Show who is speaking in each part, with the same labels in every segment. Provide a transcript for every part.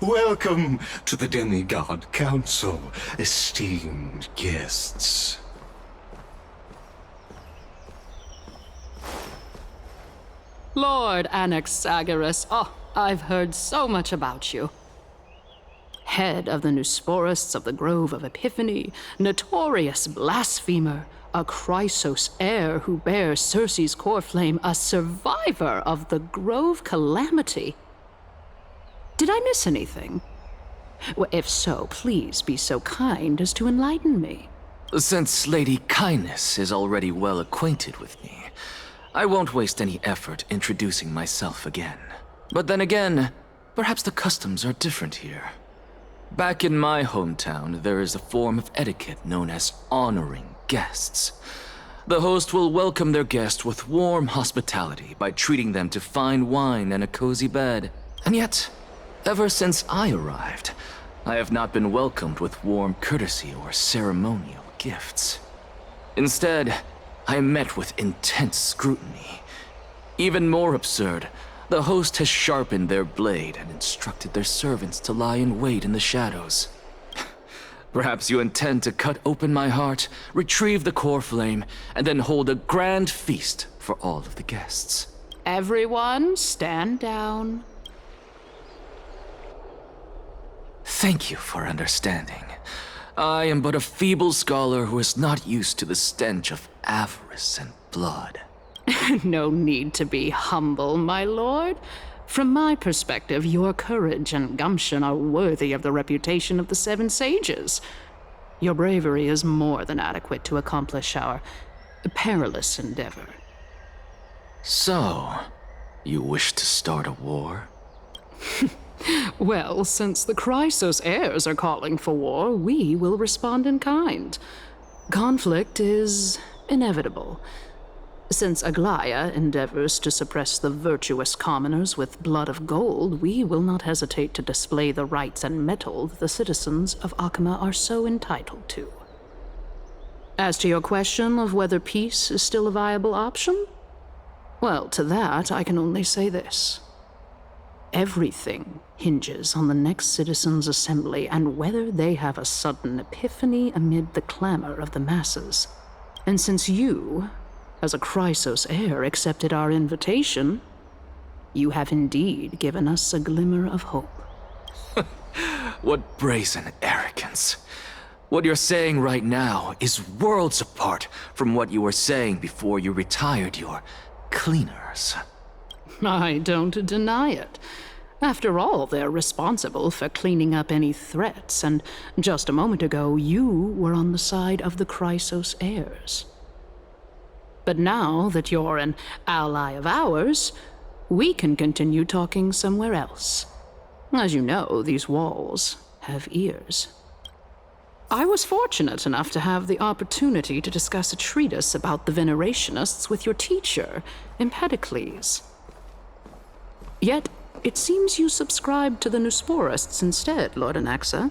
Speaker 1: Welcome to the Demigod Council, esteemed guests.
Speaker 2: Lord Anaxagoras, I've heard so much about you. Head of the Nusporists of the Grove of Epiphany, notorious blasphemer, a Chrysos heir who bears Circe's core flame, a survivor of the Grove calamity. Did I miss anything? Well, if so, please be so kind as to enlighten me.
Speaker 3: Since Lady Kindness is already well acquainted with me, I won't waste any effort introducing myself again. But then again, perhaps the customs are different here. Back in my hometown, there is a form of etiquette known as honoring guests. The host will welcome their guest with warm hospitality by treating them to fine wine and a cozy bed. And yet, ever since I arrived, I have not been welcomed with warm courtesy or ceremonial gifts. Instead, I am met with intense scrutiny. Even more absurd, the host has sharpened their blade and instructed their servants to lie in wait in the shadows. Perhaps you intend to cut open my heart, retrieve the core flame, and then hold a grand feast for all of the guests.
Speaker 2: Everyone, stand down.
Speaker 3: Thank you for understanding. I am but a feeble scholar who is not used to the stench of avarice and blood.
Speaker 2: No need to be humble, my lord. From my perspective, your courage and gumption are worthy of the reputation of the Seven Sages. Your bravery is more than adequate to accomplish our perilous endeavor.
Speaker 3: So, you wish to start a war?
Speaker 2: Well, since the Chrysos heirs are calling for war, we will respond in kind. Conflict is inevitable. Since Aglaya endeavors to suppress the virtuous commoners with blood of gold, we will not hesitate to display the rights and mettle that the citizens of Akama are so entitled to. As to your question of whether peace is still a viable option, well, to that I can only say this. Everything hinges on the next citizens' assembly and whether they have a sudden epiphany amid the clamor of the masses. And since you, as a Chrysos heir, accepted our invitation, you have indeed given us a glimmer of hope.
Speaker 3: What brazen arrogance. What you're saying right now is worlds apart from what you were saying before you retired your cleaners.
Speaker 2: I don't deny it. After all, they're responsible for cleaning up any threats, and just a moment ago, you were on the side of the Chrysos heirs. But now that you're an ally of ours, we can continue talking somewhere else. As you know, these walls have ears. I was fortunate enough to have the opportunity to discuss a treatise about the Venerationists with your teacher, Empedocles. Yet, it seems you subscribe to the Nusporists instead, Lord Anaxa.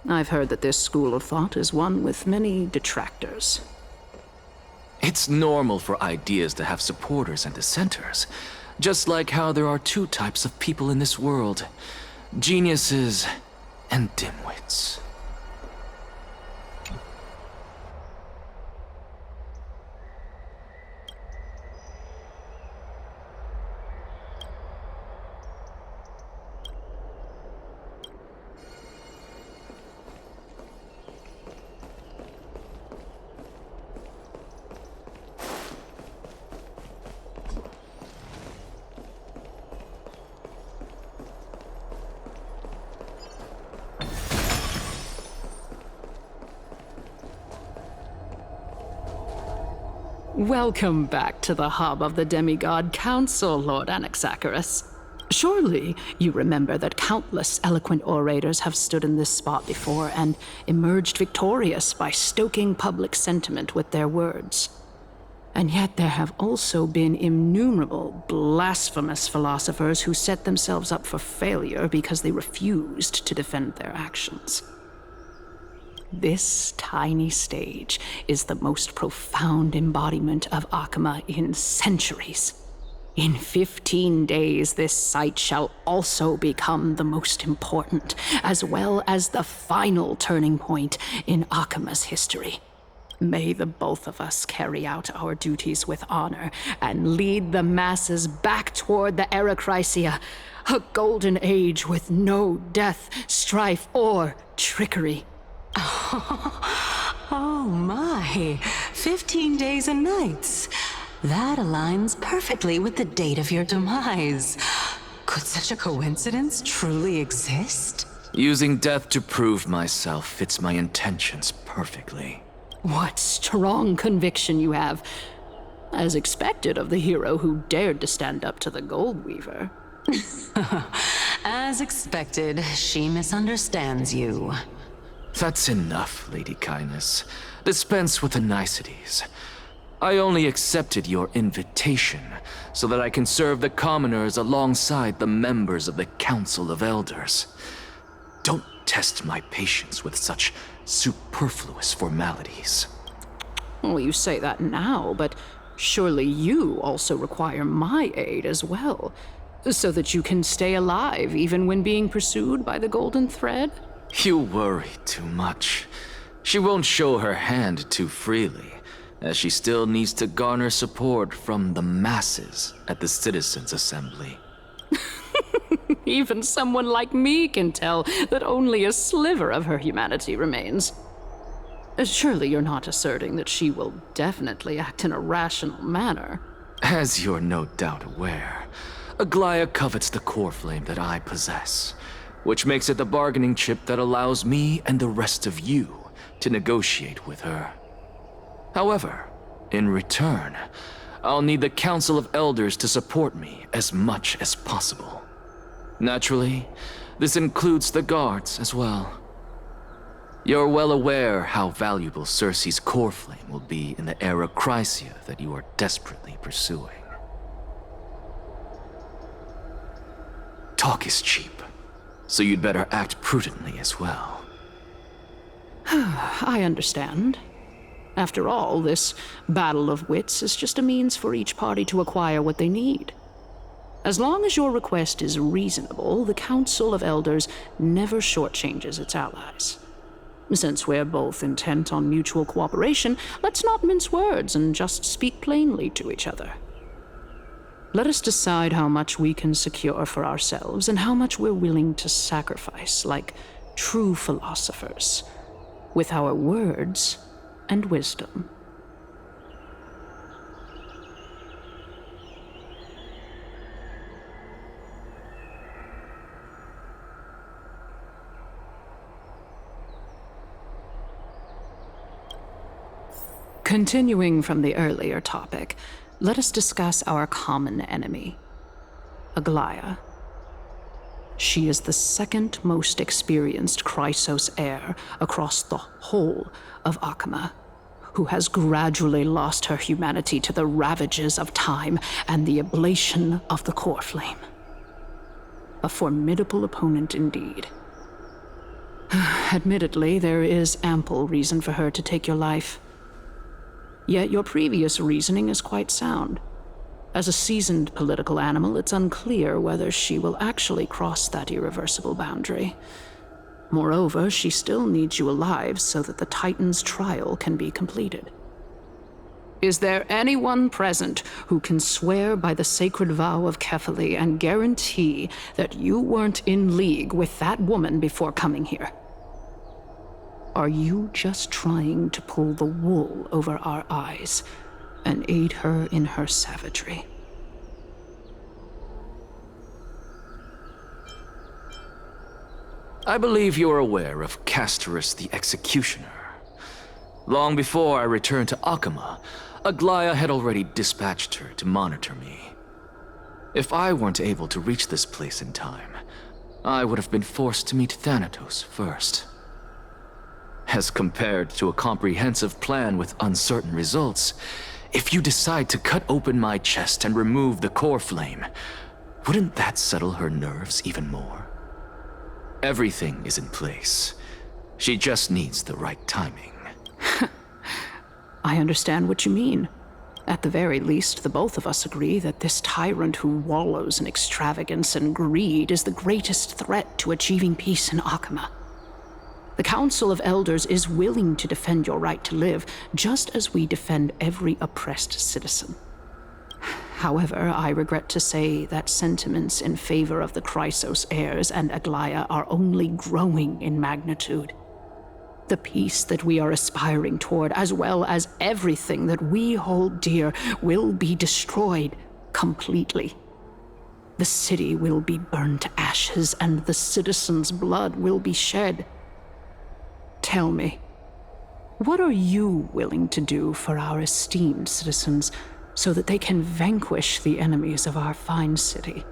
Speaker 2: I've heard that this school of thought is one with many detractors.
Speaker 3: It's normal for ideas to have supporters and dissenters, just like how there are two types of people in this world: geniuses and dimwits.
Speaker 2: Welcome back to the hub of the Demigod Council, Lord Anaxagoras. Surely you remember that countless eloquent orators have stood in this spot before and emerged victorious by stoking public sentiment with their words. And yet there have also been innumerable blasphemous philosophers who set themselves up for failure because they refused to defend their actions. This tiny stage is the most profound embodiment of Akama in centuries. In 15 days, this site shall also become the most important, as well as the final turning point in Akima's history. May the both of us carry out our duties with honor and lead the masses back toward the Era Chrysia, a golden age with no death, strife, or trickery.
Speaker 4: Oh my, 15 days and nights. That aligns perfectly with the date of your demise. Could such a coincidence truly exist?
Speaker 3: Using death to prove myself fits my intentions perfectly.
Speaker 2: What strong conviction you have, as expected of the hero who dared to stand up to the Gold Weaver.
Speaker 4: As expected, she misunderstands you.
Speaker 3: That's enough, Lady Kindness. Dispense with the niceties. I only accepted your invitation so that I can serve the commoners alongside the members of the Council of Elders. Don't test my patience with such superfluous formalities.
Speaker 2: Well, you say that now, but surely you also require my aid as well, so that you can stay alive even when being pursued by the Golden Thread?
Speaker 3: You worry too much. She won't show her hand too freely, as she still needs to garner support from the masses at the Citizens' Assembly.
Speaker 2: Even someone like me can tell that only a sliver of her humanity remains. Surely you're not asserting that she will definitely act in a rational manner.
Speaker 3: As you're no doubt aware, Aglaya covets the core flame that I possess, which makes it the bargaining chip that allows me and the rest of you to negotiate with her. However, in return, I'll need the Council of Elders to support me as much as possible. Naturally, this includes the guards as well. You're well aware how valuable Cersei's core flame will be in the Era Chrysia that you are desperately pursuing. Talk is cheap, so you'd better act prudently as well.
Speaker 2: I understand. After all, this battle of wits is just a means for each party to acquire what they need. As long as your request is reasonable, the Council of Elders never shortchanges its allies. Since we're both intent on mutual cooperation, let's not mince words and just speak plainly to each other. Let us decide how much we can secure for ourselves and how much we're willing to sacrifice, like true philosophers, with our words and wisdom. Continuing from the earlier topic, let us discuss our common enemy, Aglaya. She is the second most experienced Chrysos heir across the whole of Akima, who has gradually lost her humanity to the ravages of time and the ablation of the core flame. A formidable opponent indeed. Admittedly, there is ample reason for her to take your life. Yet your previous reasoning is quite sound. As a seasoned political animal, it's unclear whether she will actually cross that irreversible boundary. Moreover, she still needs you alive so that the Titan's trial can be completed. Is there anyone present who can swear by the sacred vow of Kefali and guarantee that you weren't in league with that woman before coming here? Are you just trying to pull the wool over our eyes and aid her in her savagery?
Speaker 3: I believe you're aware of Castorus the Executioner. Long before I returned to Akima, Aglaya had already dispatched her to monitor me. If I weren't able to reach this place in time, I would have been forced to meet Thanatos first. As compared to a comprehensive plan with uncertain results, if you decide to cut open my chest and remove the core flame, wouldn't that settle her nerves even more? Everything is in place. She just needs the right timing.
Speaker 2: I understand what you mean. At the very least, the both of us agree that this tyrant who wallows in extravagance and greed is the greatest threat to achieving peace in Akama. The Council of Elders is willing to defend your right to live, just as we defend every oppressed citizen. However, I regret to say that sentiments in favor of the Chrysos heirs and Aglaya are only growing in magnitude. The peace that we are aspiring toward, as well as everything that we hold dear, will be destroyed completely. The city will be burned to ashes, and the citizens' blood will be shed. Tell me, what are you willing to do for our esteemed citizens so that they can vanquish the enemies of our fine city?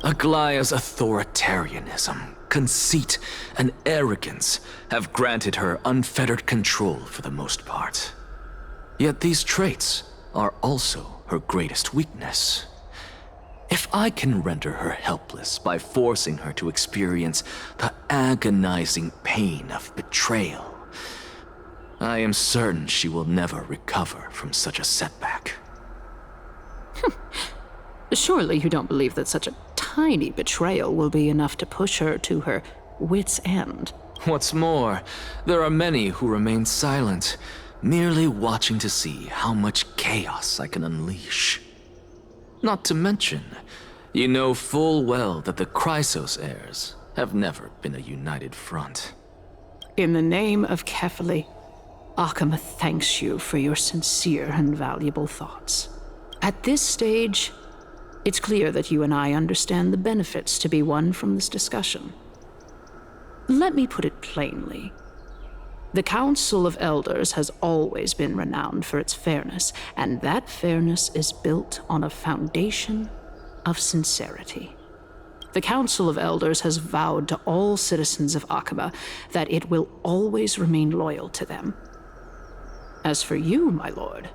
Speaker 3: Aglaya's authoritarianism, conceit, and arrogance have granted her unfettered control for the most part. Yet these traits are also her greatest weakness. If I can render her helpless by forcing her to experience the agonizing pain of betrayal, I am certain she will never recover from such a setback.
Speaker 2: Surely you don't believe that such a tiny betrayal will be enough to push her to her wit's end.
Speaker 3: What's more, there are many who remain silent, merely watching to see how much chaos I can unleash. Not to mention, you know full well that the Chrysos heirs have never been a united front.
Speaker 2: In the name of Kefali, Akama thanks you for your sincere and valuable thoughts. At this stage, it's clear that you and I understand the benefits to be won from this discussion. Let me put it plainly. The Council of Elders has always been renowned for its fairness, and that fairness is built on a foundation of sincerity. The Council of Elders has vowed to all citizens of Akama that it will always remain loyal to them. As for you, my lord,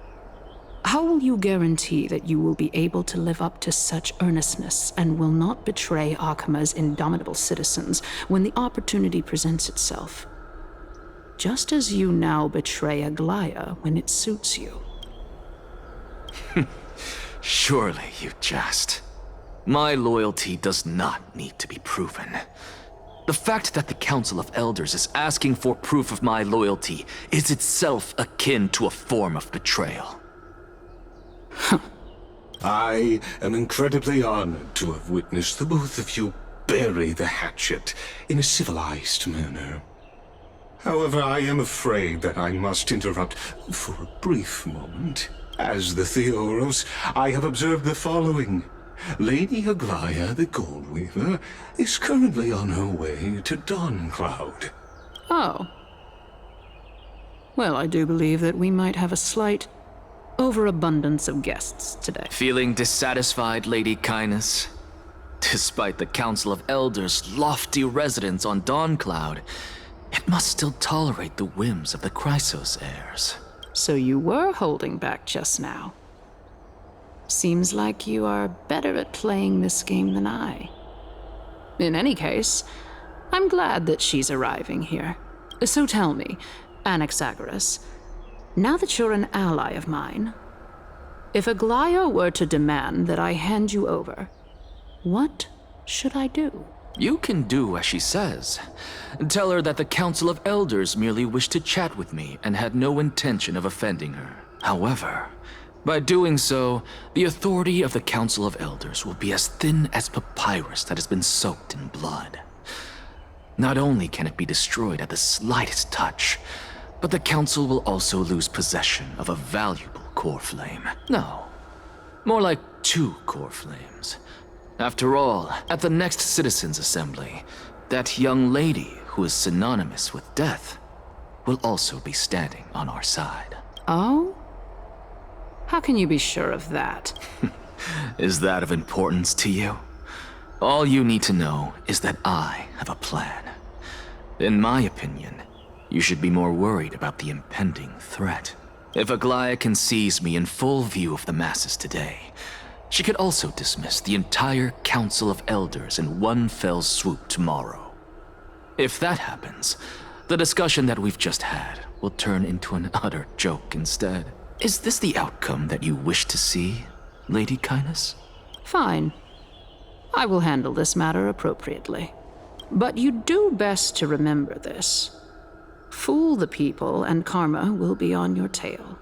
Speaker 2: how will you guarantee that you will be able to live up to such earnestness and will not betray Akama's indomitable citizens when the opportunity presents itself? Just as you now betray Aglaya when it suits you.
Speaker 3: Surely you jest. My loyalty does not need to be proven. The fact that the Council of Elders is asking for proof of my loyalty is itself akin to a form of betrayal.
Speaker 1: I am incredibly honored to have witnessed the both of you bury the hatchet in a civilized manner. However, I am afraid that I must interrupt for a brief moment. As the Theoros, I have observed the following. Lady Aglaya, the Goldweaver, is currently on her way to Dawncloud.
Speaker 2: Oh. Well, I do believe that we might have a slight overabundance of guests today.
Speaker 3: Feeling dissatisfied, Lady Kindness? Despite the Council of Elders' lofty residence on Dawncloud, it must still tolerate the whims of the Chrysos heirs.
Speaker 2: So you were holding back just now. Seems like you are better at playing this game than I. In any case, I'm glad that she's arriving here. So tell me, Anaxagoras, now that you're an ally of mine, if Aglaya were to demand that I hand you over, what should I do?
Speaker 3: You can do as she says. Tell her that the Council of Elders merely wished to chat with me and had no intention of offending her. However, by doing so, the authority of the Council of Elders will be as thin as papyrus that has been soaked in blood. Not only can it be destroyed at the slightest touch, but the Council will also lose possession of a valuable core flame. No, more like 2 core flames. After all, at the next Citizens' Assembly, that young lady who is synonymous with death will also be standing on our side.
Speaker 2: Oh? How can you be sure of that?
Speaker 3: Is that of importance to you? All you need to know is that I have a plan. In my opinion, you should be more worried about the impending threat. If Aglaya can seize me in full view of the masses today, she could also dismiss the entire Council of Elders in one fell swoop tomorrow. If that happens, the discussion that we've just had will turn into an utter joke instead. Is this the outcome that you wish to see, Lady Kindness?
Speaker 2: Fine. I will handle this matter appropriately. But you do best to remember this. Fool the people, and karma will be on your tail.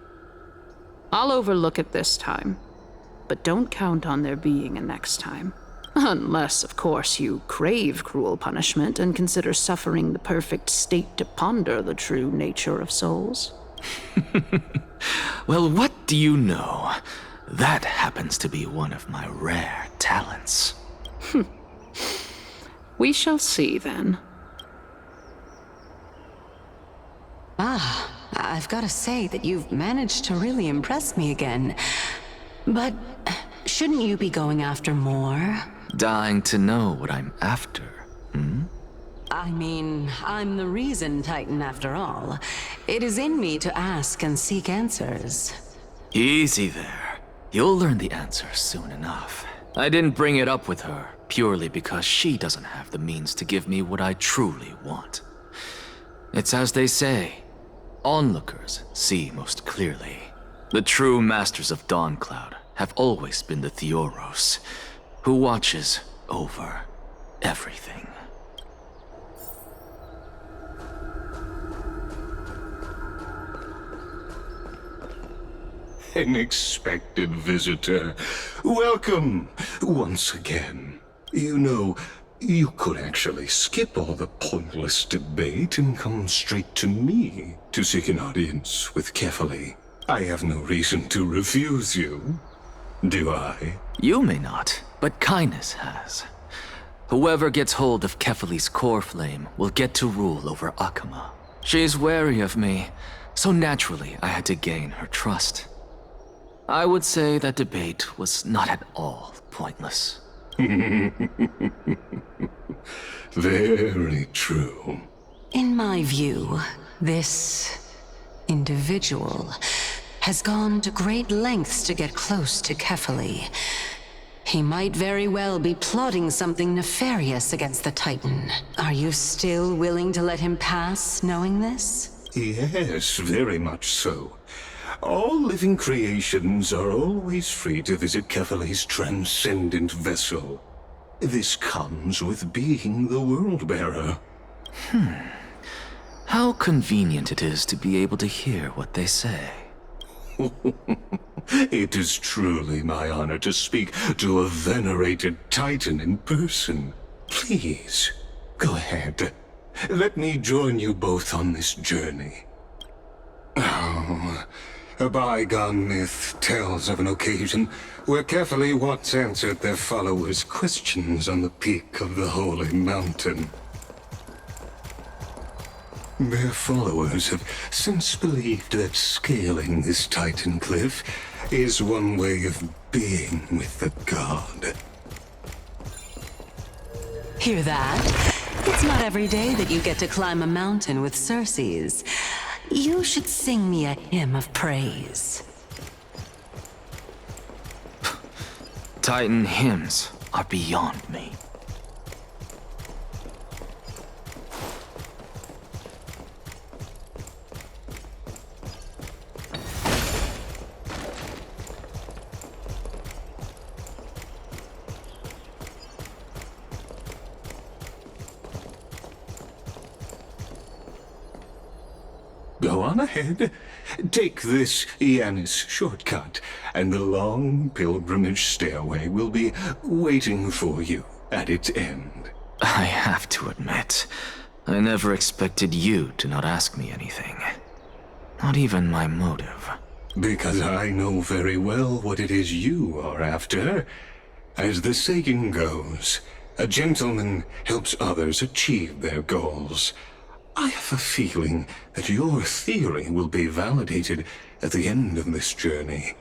Speaker 2: I'll overlook it this time, but don't count on there being a next time. Unless, of course, you crave cruel punishment and consider suffering the perfect state to ponder the true nature of souls.
Speaker 3: Well, what do you know? That happens to be one of my rare talents.
Speaker 2: We shall see, then.
Speaker 4: I've got to say that you've managed to really impress me again. But shouldn't you be going after more?
Speaker 3: Dying to know what I'm after,
Speaker 4: I mean, I'm the reason Titan after all. It is in me to ask and seek answers.
Speaker 3: Easy there. You'll learn the answer soon enough. I didn't bring it up with her purely because she doesn't have the means to give me what I truly want. It's as they say, onlookers see most clearly. The true masters of Dawncloud have always been the Theoros, who watches over everything.
Speaker 1: An expected visitor. Welcome once again. You know, you could actually skip all the pointless debate and come straight to me to seek an audience with Kefali. I have no reason to refuse you, do I?
Speaker 3: You may not, but Kindness has. Whoever gets hold of Kefali's core flame will get to rule over Akama. She's wary of me, so naturally I had to gain her trust. I would say that debate was not at all pointless.
Speaker 1: Very true.
Speaker 4: In my view, this individual has gone to great lengths to get close to Kefali. He might very well be plotting something nefarious against the Titan. Are you still willing to let him pass, knowing this?
Speaker 1: Yes, very much so. All living creations are always free to visit Kefali's transcendent vessel. This comes with being the World-Bearer.
Speaker 3: How convenient it is to be able to hear what they say.
Speaker 1: It is truly my honor to speak to a venerated Titan in person. Please, go ahead. Let me join you both on this journey. Oh, a bygone myth tells of an occasion where Kefali once answered their followers' questions on the peak of the holy mountain. Their followers have since believed that scaling this Titan cliff is one way of being with the god.
Speaker 4: Hear that? It's not every day that you get to climb a mountain with Circes. You should sing me a hymn of praise.
Speaker 3: Titan hymns are beyond me.
Speaker 1: Go on ahead. Take this Yanis shortcut, and the long pilgrimage stairway will be waiting for you at its end.
Speaker 3: I have to admit, I never expected you to not ask me anything. Not even my motive.
Speaker 1: Because I know very well what it is you are after. As the saying goes, a gentleman helps others achieve their goals. I have a feeling that your theory will be validated at the end of this journey.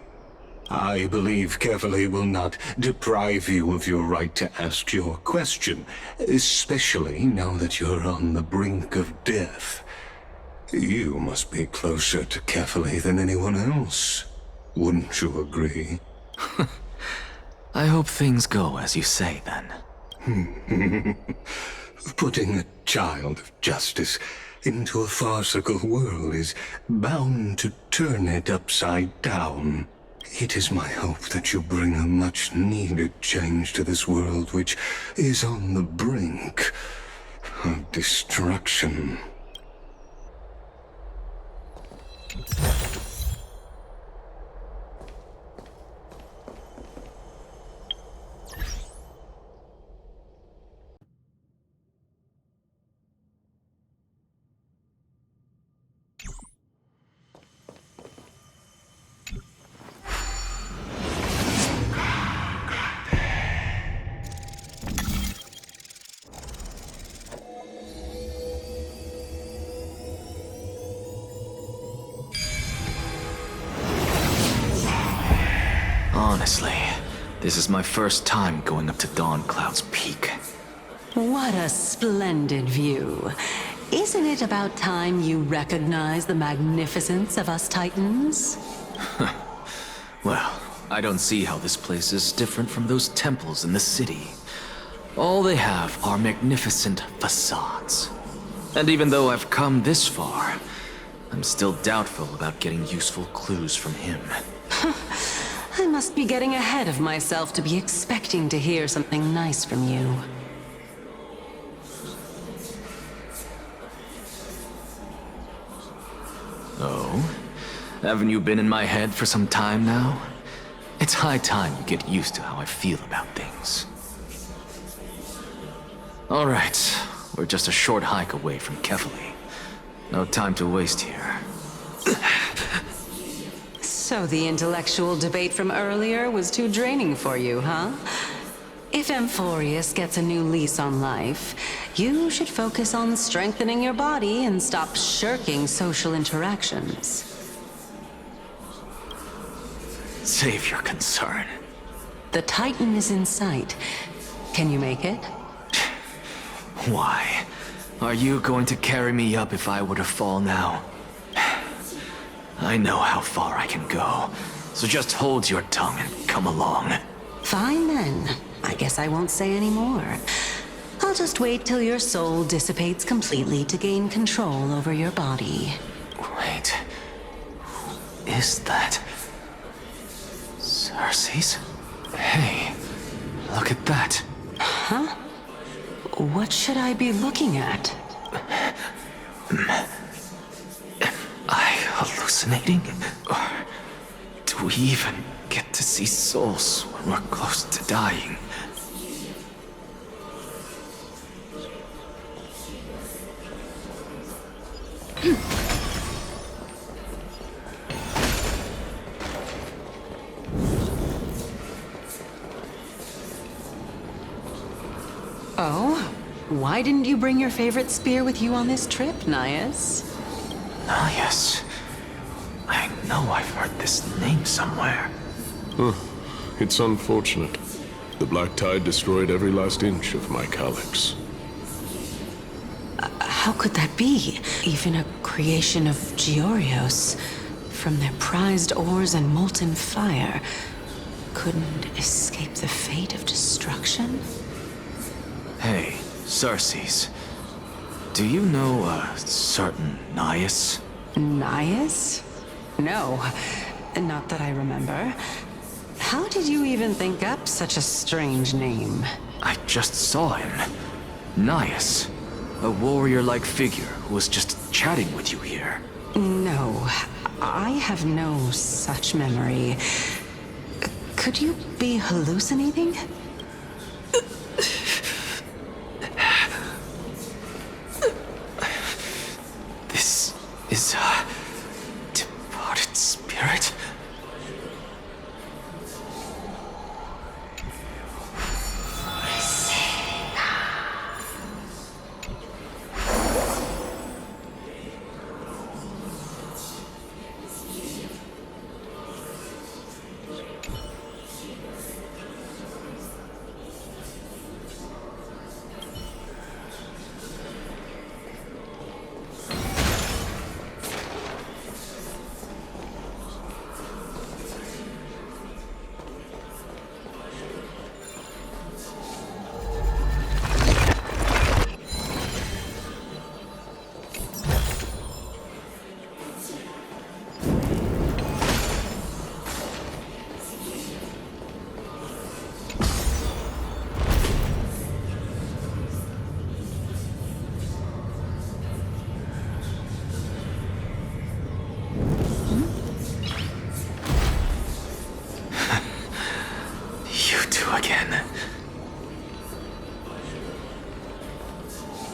Speaker 1: I believe Kefali will not deprive you of your right to ask your question, especially now that you're on the brink of death. You must be closer to Kefali than anyone else. Wouldn't you agree?
Speaker 3: I hope things go as you say, then.
Speaker 1: Putting a child of justice into a farcical world is bound to turn it upside down. It is my hope that you bring a much-needed change to this world which is on the brink of destruction.
Speaker 3: Honestly, this is my first time going up to Dawn Cloud's peak.
Speaker 4: What a splendid view. Isn't it about time you recognize the magnificence of us Titans?
Speaker 3: Well, I don't see how this place is different from those temples in the city. All they have are magnificent facades. And even though I've come this far, I'm still doubtful about getting useful clues from him.
Speaker 4: I must be getting ahead of myself to be expecting to hear something nice from you.
Speaker 3: Oh? Haven't you been in my head for some time now? It's high time you get used to how I feel about things. Alright, we're just a short hike away from Kefali. No time to waste here.
Speaker 4: So the intellectual debate from earlier was too draining for you, huh? If Amphorius gets a new lease on life, you should focus on strengthening your body and stop shirking social interactions.
Speaker 3: Save your concern.
Speaker 4: The Titan is in sight. Can you make it?
Speaker 3: Why? Are you going to carry me up if I were to fall now? I know how far I can go, so just hold your tongue and come along.
Speaker 4: Fine then. I guess I won't say any more. I'll just wait till your soul dissipates completely to gain control over your body.
Speaker 3: Wait. Who is that? Cersei's? Hey, look at that.
Speaker 4: Huh? What should I be looking at?
Speaker 3: Am I hallucinating? Or do we even get to see souls when we're close to dying?
Speaker 4: Oh? Why didn't you bring your favorite spear with you on this trip, Nias?
Speaker 3: Ah, yes. I know I've heard this name somewhere.
Speaker 5: It's unfortunate. The Black Tide destroyed every last inch of my calyx.
Speaker 4: How could that be? Even a creation of Georios, from their prized ores and molten fire, couldn't escape the fate of destruction?
Speaker 3: Hey, Cersei's. Do you know a certain Nias?
Speaker 4: Nias? No, not that I remember. How did you even think up such a strange name?
Speaker 3: I just saw him. Nias. A warrior-like figure who was just chatting with you here.
Speaker 4: No, I have no such memory. Could you be hallucinating?
Speaker 3: This is a departed spirit?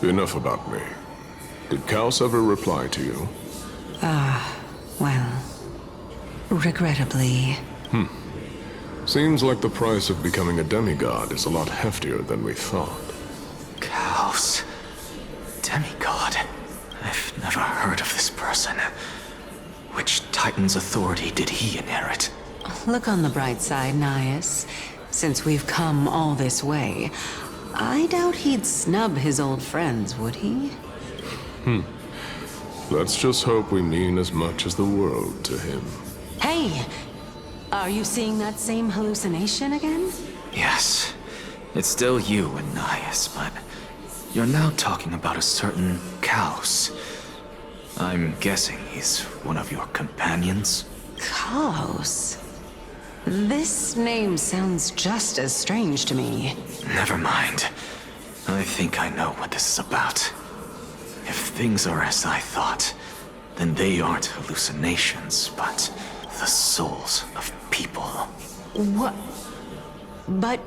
Speaker 5: Enough about me. Did Kaos ever reply to you?
Speaker 4: Well, regrettably.
Speaker 5: Seems like the price of becoming a demigod is a lot heftier than we thought.
Speaker 3: Chaos. Demigod. I've never heard of this person. Which Titan's authority did he inherit?
Speaker 4: Look on the bright side, Nias. Since we've come all this way, I doubt he'd snub his old friends, would he?
Speaker 5: Let's just hope we mean as much as the world to him.
Speaker 4: Hey! Are you seeing that same hallucination again?
Speaker 3: Yes. It's still you and Nias, but you're now talking about a certain Chaos. I'm guessing he's one of your companions?
Speaker 4: Chaos? This name sounds just as strange to me.
Speaker 3: Never mind. I think I know what this is about. If things are as I thought, then they aren't hallucinations, but the souls of people.
Speaker 4: What? But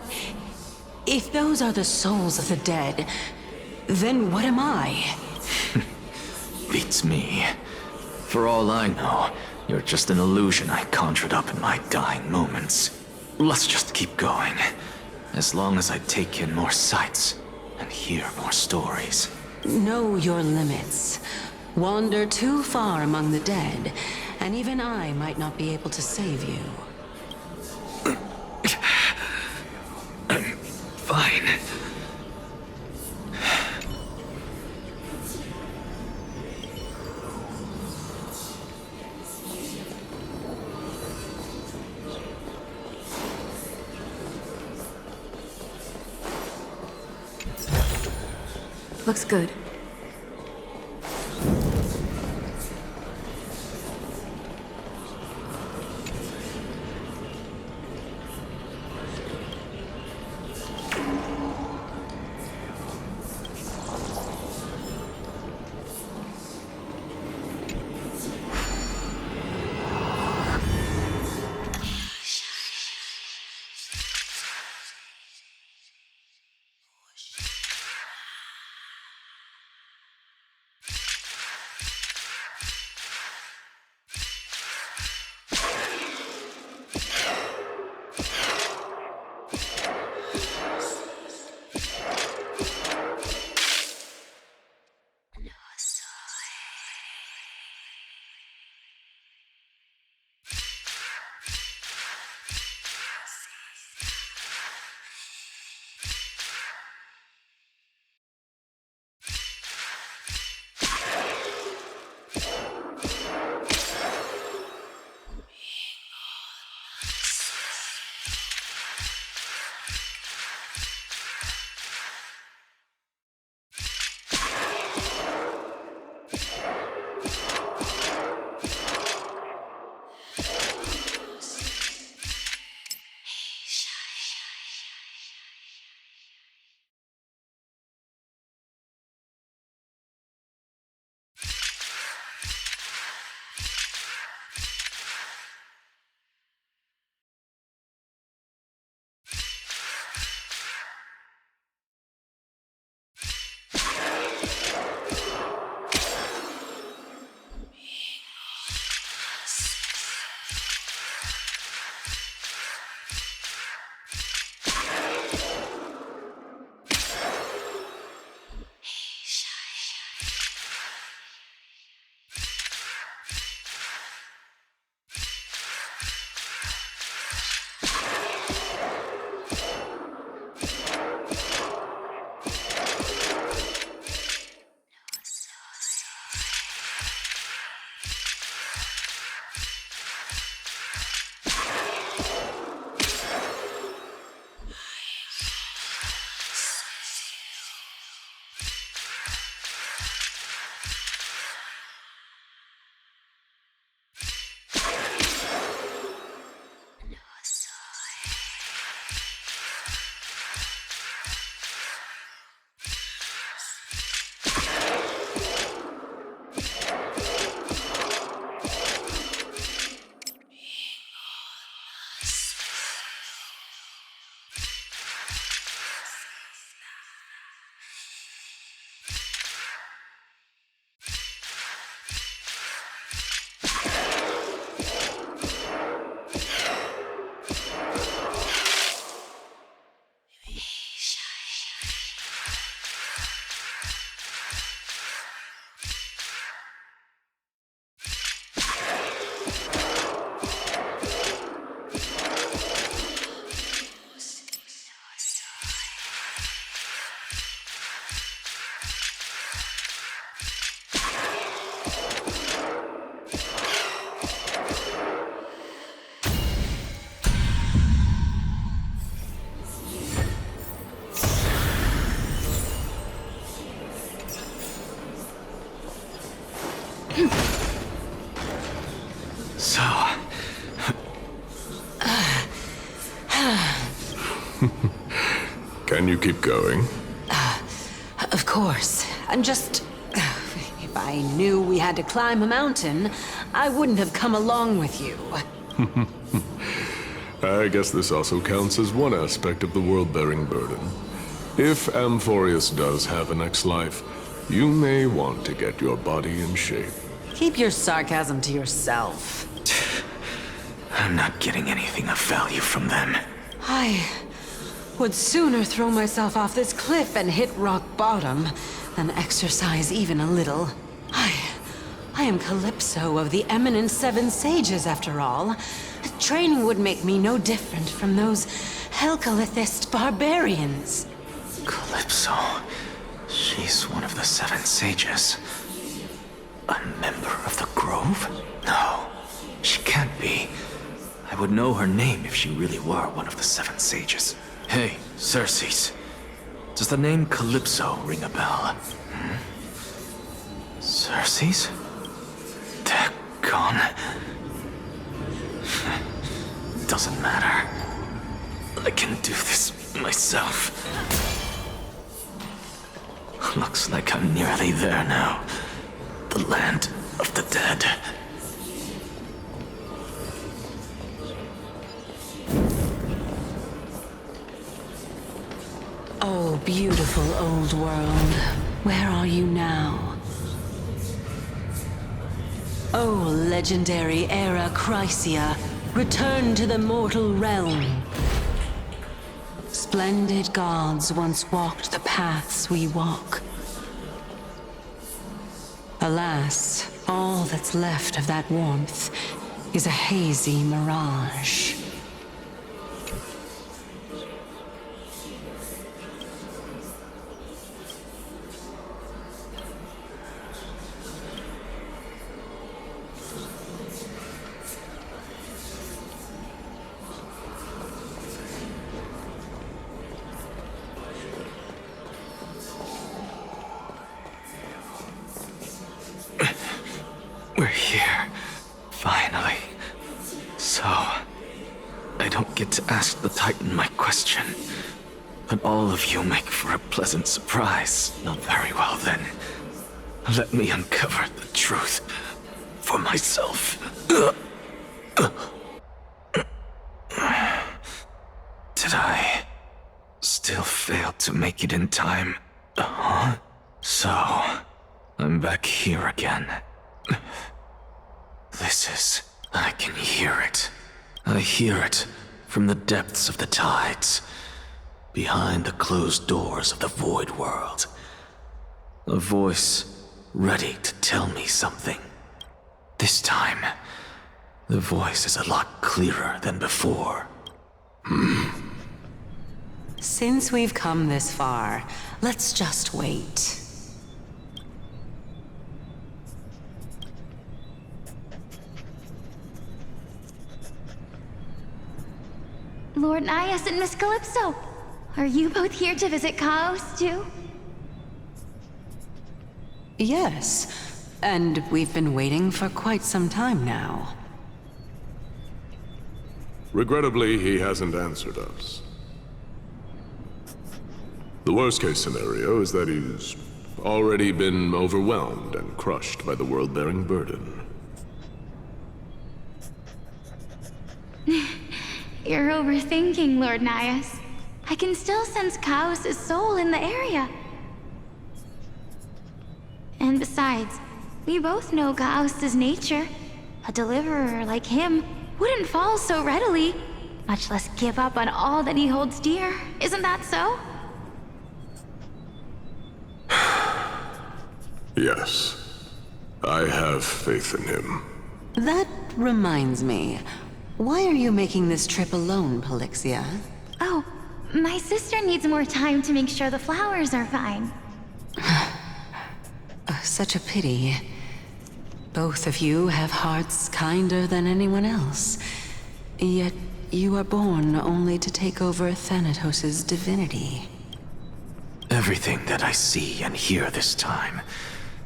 Speaker 4: if those are the souls of the dead, then what am I?
Speaker 3: Beats me. For all I know, you're just an illusion I conjured up in my dying moments. Let's just keep going. As long as I take in more sights and hear more stories.
Speaker 4: Know your limits. Wander too far among the dead, and even I might not be able to save you.
Speaker 3: Fine.
Speaker 6: Looks good.
Speaker 3: So,
Speaker 5: Can you keep going?
Speaker 4: Of course. I'm just... If I knew we had to climb a mountain, I wouldn't have come along with you.
Speaker 5: I guess this also counts as one aspect of the world-bearing burden. If Amphorius does have a next life, you may want to get your body in shape.
Speaker 4: Keep your sarcasm to yourself.
Speaker 3: I'm not getting anything of value from them.
Speaker 4: I would sooner throw myself off this cliff and hit rock bottom than exercise even a little. I am Calypso of the eminent Seven Sages, after all. Training would make me no different from those Helcalithist barbarians.
Speaker 3: Calypso. She's one of the Seven Sages. A member of the Grove? No, she can't be. I would know her name if she really were one of the Seven Sages. Hey, Circes. Does the name Calypso ring a bell? Circes? Daggone. Doesn't matter. I can do this myself. Looks like I'm nearly there now. The land of the dead.
Speaker 4: Oh, beautiful old world. Where are you now? Oh, legendary era Chrysia, return to the mortal realm. Splendid gods once walked the paths we walk. Alas, all that's left of that warmth is a hazy mirage.
Speaker 3: We're here. Finally. So, I don't get to ask the Titan my question. But all of you make for a pleasant surprise. Not very well then. Let me uncover the truth for myself. Did I still fail to make it in time? So, I'm back here again. I can hear it. I hear it from the depths of the tides, behind the closed doors of the void world. A voice ready to tell me something. This time, the voice is a lot clearer than before.
Speaker 4: Since we've come this far, let's just wait.
Speaker 6: Lord Nias and Miss Calypso, are you both here to visit Chaos, too?
Speaker 4: Yes, and we've been waiting for quite some time now.
Speaker 5: Regrettably, he hasn't answered us. The worst-case scenario is that he's already been overwhelmed and crushed by the world-bearing burden.
Speaker 6: You're overthinking, Lord Nias. I can still sense Chaos' soul in the area. And besides, we both know Chaos' nature. A deliverer like him wouldn't fall so readily, much less give up on all that he holds dear. Isn't that so?
Speaker 5: Yes, I have faith in him.
Speaker 4: That reminds me. Why are you making this trip alone, Polixia?
Speaker 6: Oh, my sister needs more time to make sure the flowers are fine.
Speaker 4: Such a pity. Both of you have hearts kinder than anyone else. Yet you were born only to take over Thanatos' divinity.
Speaker 3: Everything that I see and hear this time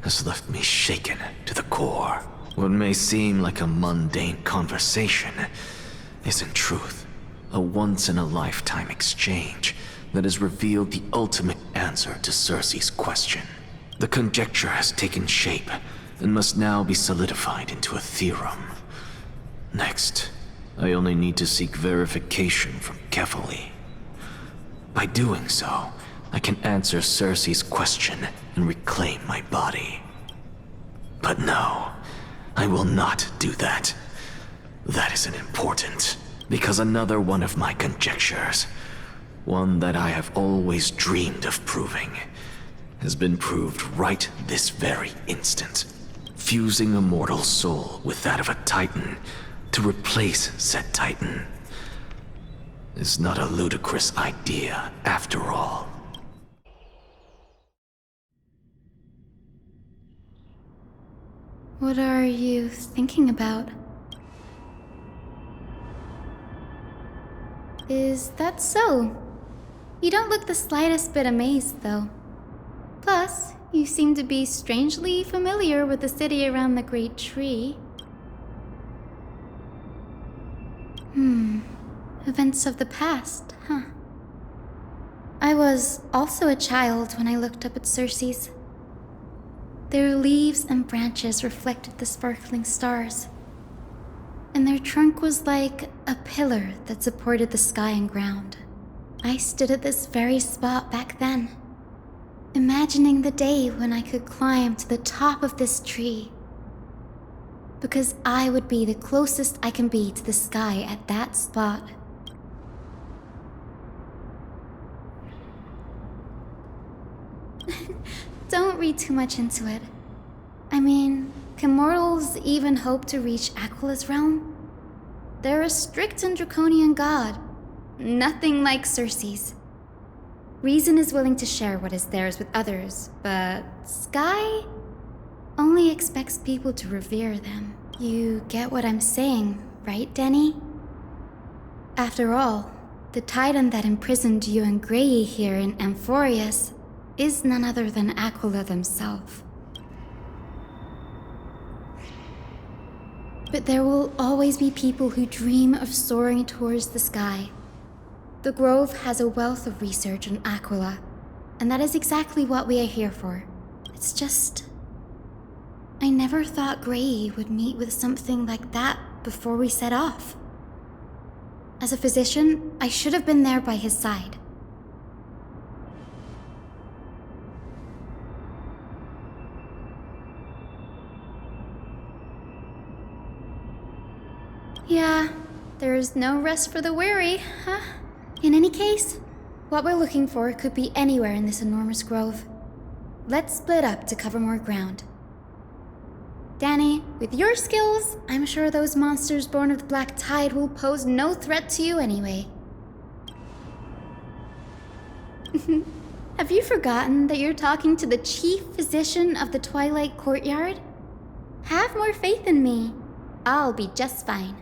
Speaker 3: has left me shaken to the core. What may seem like a mundane conversation is in truth a once-in-a-lifetime exchange that has revealed the ultimate answer to Cersei's question. The conjecture has taken shape and must now be solidified into a theorem. Next, I only need to seek verification from Kefali. By doing so, I can answer Cersei's question and reclaim my body. But no, I will not do that. That isn't important, because another one of my conjectures, one that I have always dreamed of proving, has been proved right this very instant. Fusing a mortal soul with that of a Titan to replace said Titan is not a ludicrous idea after all.
Speaker 6: What are you thinking about? Is that so? You don't look the slightest bit amazed, though. Plus, you seem to be strangely familiar with the city around the Great Tree. Events of the past, huh? I was also a child when I looked up at Cersei's. Their leaves and branches reflected the sparkling stars, and their trunk was like a pillar that supported the sky and ground. I stood at this very spot back then, imagining the day when I could climb to the top of this tree, because I would be the closest I can be to the sky at that spot. Don't read too much into it. I mean, can mortals even hope to reach Aquila's realm? They're a strict and draconian god. Nothing like Cersei's. Reason is willing to share what is theirs with others, but Sky only expects people to revere them. You get what I'm saying, right, Denny? After all, the Titan that imprisoned you and Grey here in Amphorius is none other than Aquila themselves. But there will always be people who dream of soaring towards the sky. The Grove has a wealth of research on Aquila, and that is exactly what we are here for. It's just, I never thought Grey would meet with something like that before we set off. As a physician, I should have been there by his side. Yeah, there's no rest for the weary, huh? In any case, what we're looking for could be anywhere in this enormous grove. Let's split up to cover more ground. Danny, with your skills, I'm sure those monsters born of the Black Tide will pose no threat to you anyway. Have you forgotten that you're talking to the chief physician of the Twilight Courtyard? Have more faith in me. I'll be just fine.